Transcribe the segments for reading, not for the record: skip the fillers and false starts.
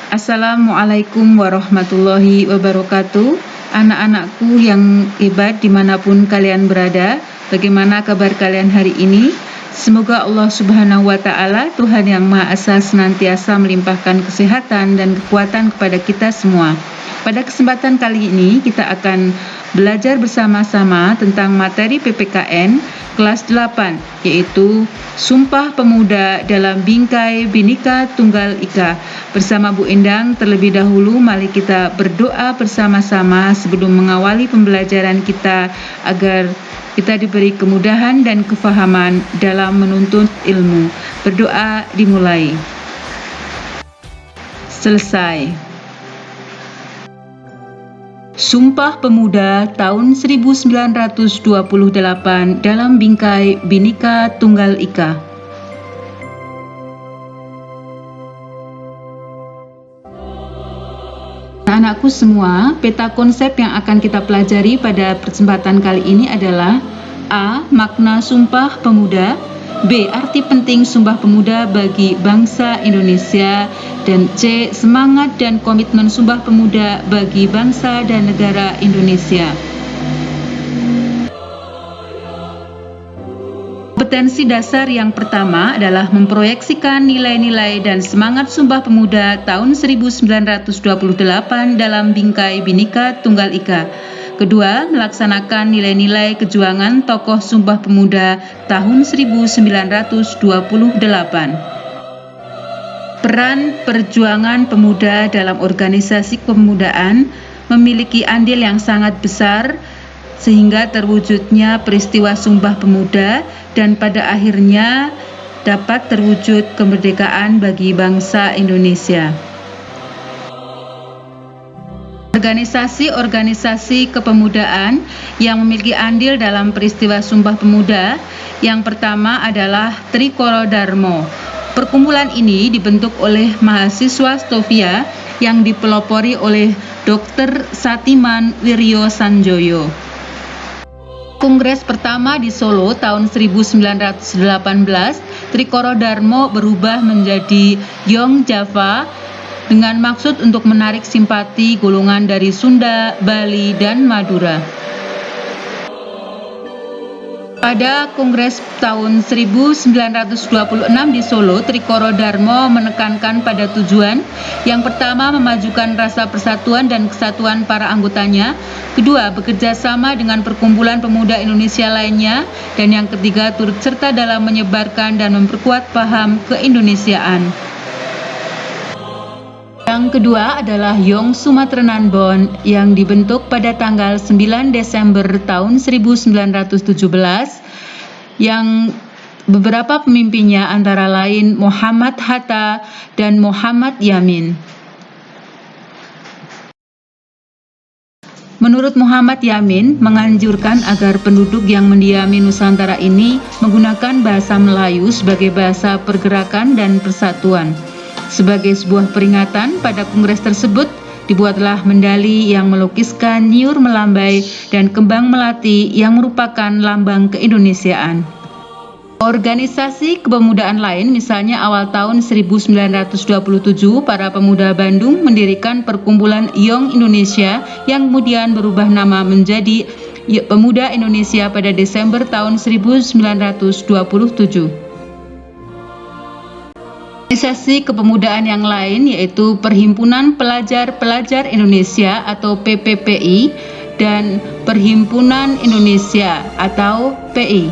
Assalamualaikum warahmatullahi wabarakatuh. Anak-anakku yang hebat dimanapun kalian berada, bagaimana kabar kalian hari ini? Semoga Allah Subhanahu wa Ta'ala, Tuhan yang Maha Esa, senantiasa melimpahkan kesehatan dan kekuatan kepada kita semua. Pada kesempatan kali ini kita akan belajar bersama-sama tentang materi PPKN kelas 8, yaitu Sumpah Pemuda dalam Bingkai Bhinneka Tunggal Ika. Bersama Bu Endang, terlebih dahulu mari kita berdoa bersama-sama sebelum mengawali pembelajaran kita agar kita diberi kemudahan dan kefahaman dalam menuntut ilmu. Berdoa dimulai. Selesai. Sumpah Pemuda tahun 1928 dalam Bingkai Bhinneka Tunggal Ika. Anak-anakku semua, peta konsep yang akan kita pelajari pada kesempatan kali ini adalah A. Makna Sumpah Pemuda, B. Arti penting Sumpah Pemuda bagi bangsa Indonesia, dan C. Semangat dan komitmen Sumpah Pemuda bagi bangsa dan negara Indonesia. Kompetensi dasar yang pertama adalah memproyeksikan nilai-nilai dan semangat Sumpah Pemuda tahun 1928 dalam Bingkai Bhinneka Tunggal Ika. Kedua, melaksanakan nilai-nilai kejuangan tokoh Sumpah Pemuda tahun 1928. Peran perjuangan pemuda dalam organisasi kepemudaan memiliki andil yang sangat besar sehingga terwujudnya peristiwa Sumpah Pemuda dan pada akhirnya dapat terwujud kemerdekaan bagi bangsa Indonesia. Organisasi-organisasi kepemudaan yang memiliki andil dalam peristiwa Sumpah Pemuda, yang pertama adalah Trikoro Darmo. Perkumpulan ini dibentuk oleh mahasiswa Stovia yang dipelopori oleh Dr. Satiman Wiryo Sanjoyo. Kongres pertama di Solo tahun 1918, Trikoro Darmo berubah menjadi Young Java dengan maksud untuk menarik simpati golongan dari Sunda, Bali, dan Madura. Pada Kongres tahun 1926 di Solo, Trikoro Darmo menekankan pada tujuan yang pertama memajukan rasa persatuan dan kesatuan para anggotanya, kedua bekerja sama dengan perkumpulan pemuda Indonesia lainnya, dan yang ketiga turut serta dalam menyebarkan dan memperkuat paham keindonesiaan. Yang kedua adalah Young Sumateranan Bond yang dibentuk pada tanggal 9 Desember tahun 1917 yang beberapa pemimpinnya antara lain Muhammad Hatta dan Muhammad Yamin. Menurut Muhammad Yamin, menganjurkan agar penduduk yang mendiami Nusantara ini menggunakan bahasa Melayu sebagai bahasa pergerakan dan persatuan. Sebagai sebuah peringatan pada kongres tersebut, dibuatlah mendali yang melukiskan nyiur melambai dan kembang melati yang merupakan lambang keindonesiaan. Organisasi kepemudaan lain, misalnya awal tahun 1927, para pemuda Bandung mendirikan Perkumpulan Young Indonesia yang kemudian berubah nama menjadi Pemuda Indonesia pada Desember tahun 1927. Organisasi kepemudaan yang lain yaitu Perhimpunan Pelajar-Pelajar Indonesia atau PPPI dan Perhimpunan Indonesia atau PI.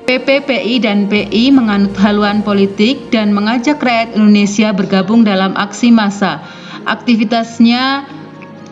PPPI dan PI menganut haluan politik dan mengajak rakyat Indonesia bergabung dalam aksi massa. Aktivitasnya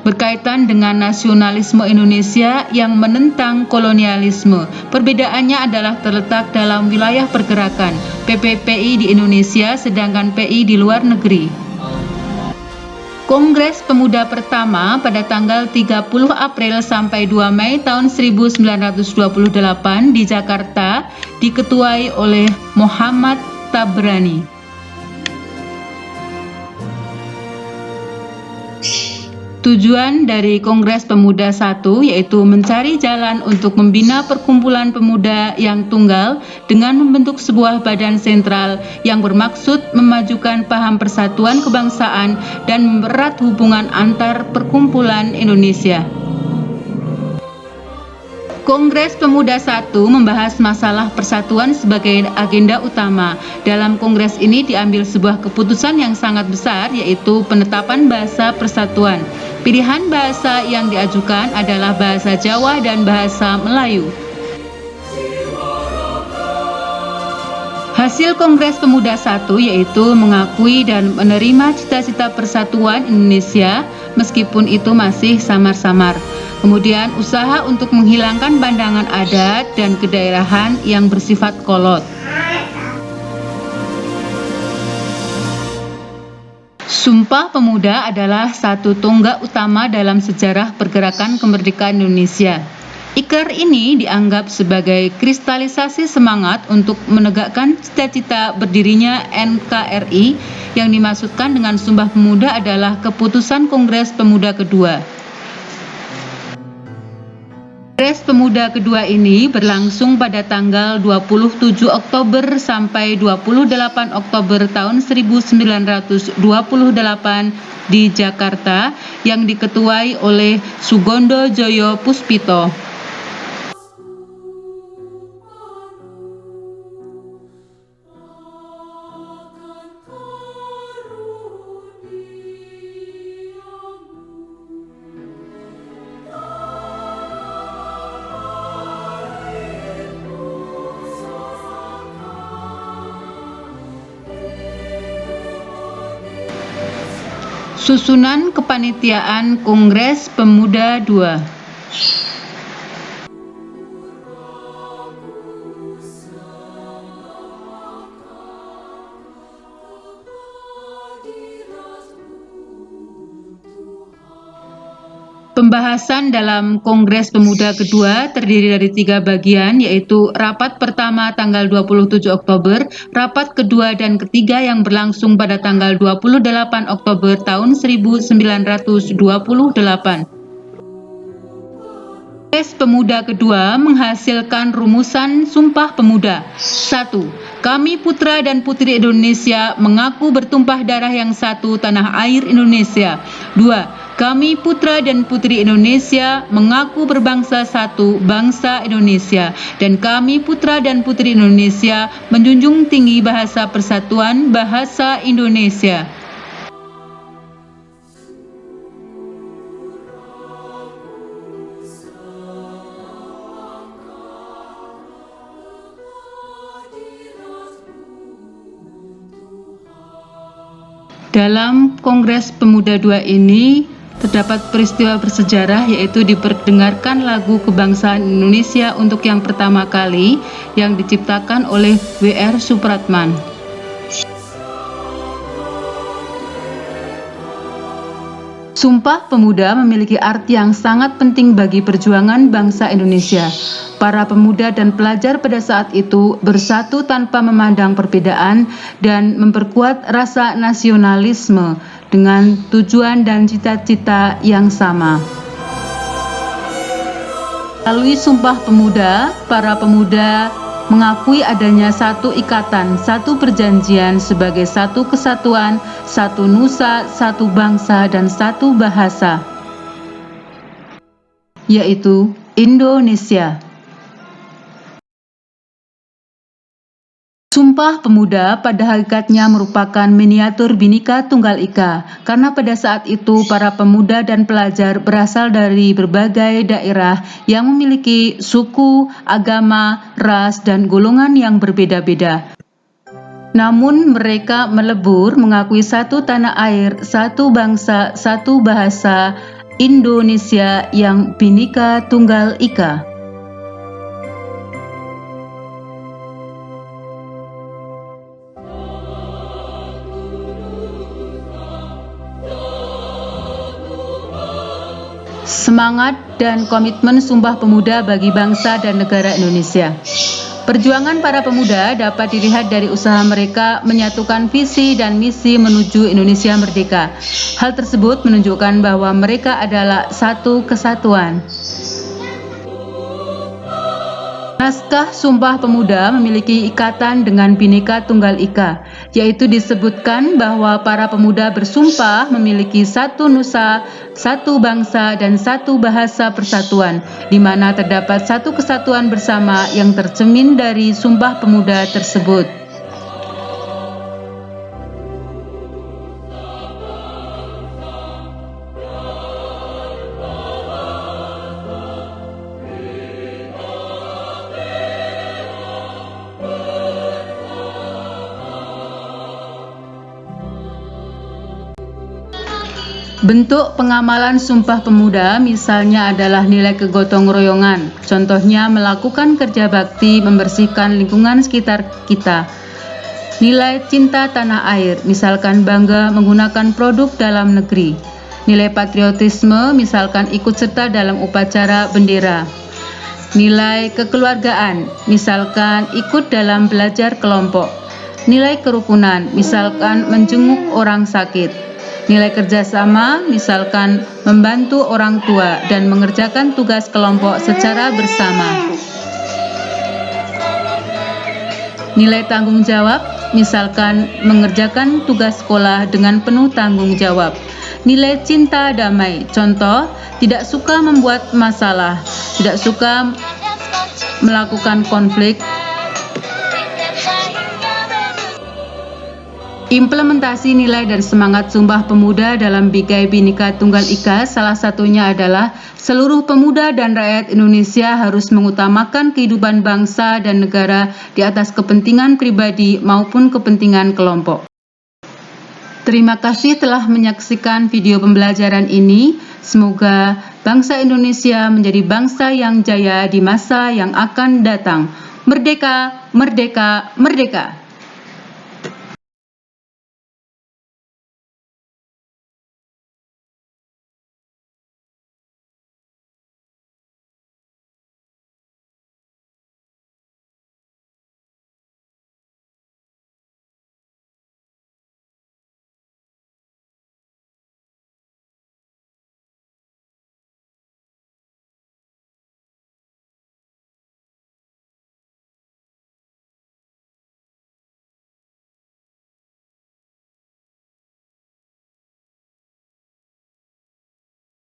berkaitan dengan nasionalisme Indonesia yang menentang kolonialisme. Perbedaannya adalah terletak dalam wilayah pergerakan, PPPI di Indonesia sedangkan PI di luar negeri. Kongres Pemuda pertama pada tanggal 30 April sampai 2 Mei tahun 1928 di Jakarta diketuai oleh Muhammad Tabrani. Tujuan dari Kongres Pemuda 1 yaitu mencari jalan untuk membina perkumpulan pemuda yang tunggal dengan membentuk sebuah badan sentral yang bermaksud memajukan paham persatuan kebangsaan dan mempererat hubungan antar perkumpulan Indonesia. Kongres Pemuda 1 membahas masalah persatuan sebagai agenda utama. Dalam kongres ini diambil sebuah keputusan yang sangat besar, yaitu penetapan bahasa persatuan. Pilihan bahasa yang diajukan adalah bahasa Jawa dan bahasa Melayu. Hasil Kongres Pemuda 1 yaitu mengakui dan menerima cita-cita persatuan Indonesia meskipun itu masih samar-samar. Kemudian usaha untuk menghilangkan pandangan adat dan kedaerahan yang bersifat kolot. Sumpah Pemuda adalah satu tonggak utama dalam sejarah pergerakan kemerdekaan Indonesia. Ikrar ini dianggap sebagai kristalisasi semangat untuk menegakkan cita-cita berdirinya NKRI. Yang dimaksudkan dengan Sumpah Pemuda adalah keputusan Kongres Pemuda kedua. Kongres Pemuda kedua ini berlangsung pada tanggal 27 Oktober sampai 28 Oktober tahun 1928 di Jakarta yang diketuai oleh Sugondo Joyo Puspito. Susunan Kepanitiaan Kongres Pemuda II. Pembahasan dalam Kongres Pemuda kedua terdiri dari 3 bagian, yaitu rapat pertama tanggal 27 Oktober, rapat kedua dan ketiga yang berlangsung pada tanggal 28 Oktober tahun 1928. Kongres Pemuda kedua menghasilkan rumusan Sumpah Pemuda. 1. Kami putra dan putri Indonesia mengaku bertumpah darah yang satu tanah air Indonesia. 2. Kami putra dan putri Indonesia mengaku berbangsa satu bangsa Indonesia, dan kami putra dan putri Indonesia menjunjung tinggi bahasa persatuan bahasa Indonesia. Dalam Kongres Pemuda II ini terdapat peristiwa bersejarah, yaitu diperdengarkan lagu kebangsaan Indonesia untuk yang pertama kali yang diciptakan oleh W.R. Supratman. Sumpah Pemuda memiliki arti yang sangat penting bagi perjuangan bangsa Indonesia. Para pemuda dan pelajar pada saat itu bersatu tanpa memandang perbedaan dan memperkuat rasa nasionalisme dengan tujuan dan cita-cita yang sama. Melalui Sumpah Pemuda, para pemuda mengakui adanya satu ikatan, satu perjanjian sebagai satu kesatuan, satu nusa, satu bangsa, dan satu bahasa, yaitu Indonesia. Sumpah Pemuda pada hakikatnya merupakan miniatur Bhinneka Tunggal Ika, karena pada saat itu para pemuda dan pelajar berasal dari berbagai daerah yang memiliki suku, agama, ras, dan golongan yang berbeda-beda. Namun mereka melebur mengakui satu tanah air, satu bangsa, satu bahasa, Indonesia yang Bhinneka Tunggal Ika. Semangat dan komitmen Sumpah Pemuda bagi bangsa dan negara Indonesia. Perjuangan para pemuda dapat dilihat dari usaha mereka menyatukan visi dan misi menuju Indonesia merdeka. Hal tersebut menunjukkan bahwa mereka adalah satu kesatuan. Naskah Sumpah Pemuda memiliki ikatan dengan Bhinneka Tunggal Ika, yaitu disebutkan bahwa para pemuda bersumpah memiliki satu nusa, satu bangsa, dan satu bahasa persatuan, di mana terdapat satu kesatuan bersama yang tercermin dari Sumpah Pemuda tersebut. Bentuk pengamalan Sumpah Pemuda misalnya adalah nilai kegotong royongan, contohnya melakukan kerja bakti membersihkan lingkungan sekitar kita. Nilai cinta tanah air, misalkan bangga menggunakan produk dalam negeri. Nilai patriotisme, misalkan ikut serta dalam upacara bendera. Nilai kekeluargaan, misalkan ikut dalam belajar kelompok. Nilai kerukunan, misalkan menjenguk orang sakit. Nilai kerjasama, misalkan membantu orang tua dan mengerjakan tugas kelompok secara bersama. Nilai tanggung jawab, misalkan mengerjakan tugas sekolah dengan penuh tanggung jawab. Nilai cinta damai, contoh, tidak suka membuat masalah, tidak suka melakukan konflik. Implementasi nilai dan semangat Sumpah Pemuda dalam Bingkai Bhinneka Tunggal Ika salah satunya adalah seluruh pemuda dan rakyat Indonesia harus mengutamakan kehidupan bangsa dan negara di atas kepentingan pribadi maupun kepentingan kelompok. Terima kasih telah menyaksikan video pembelajaran ini. Semoga bangsa Indonesia menjadi bangsa yang jaya di masa yang akan datang. Merdeka, merdeka, merdeka!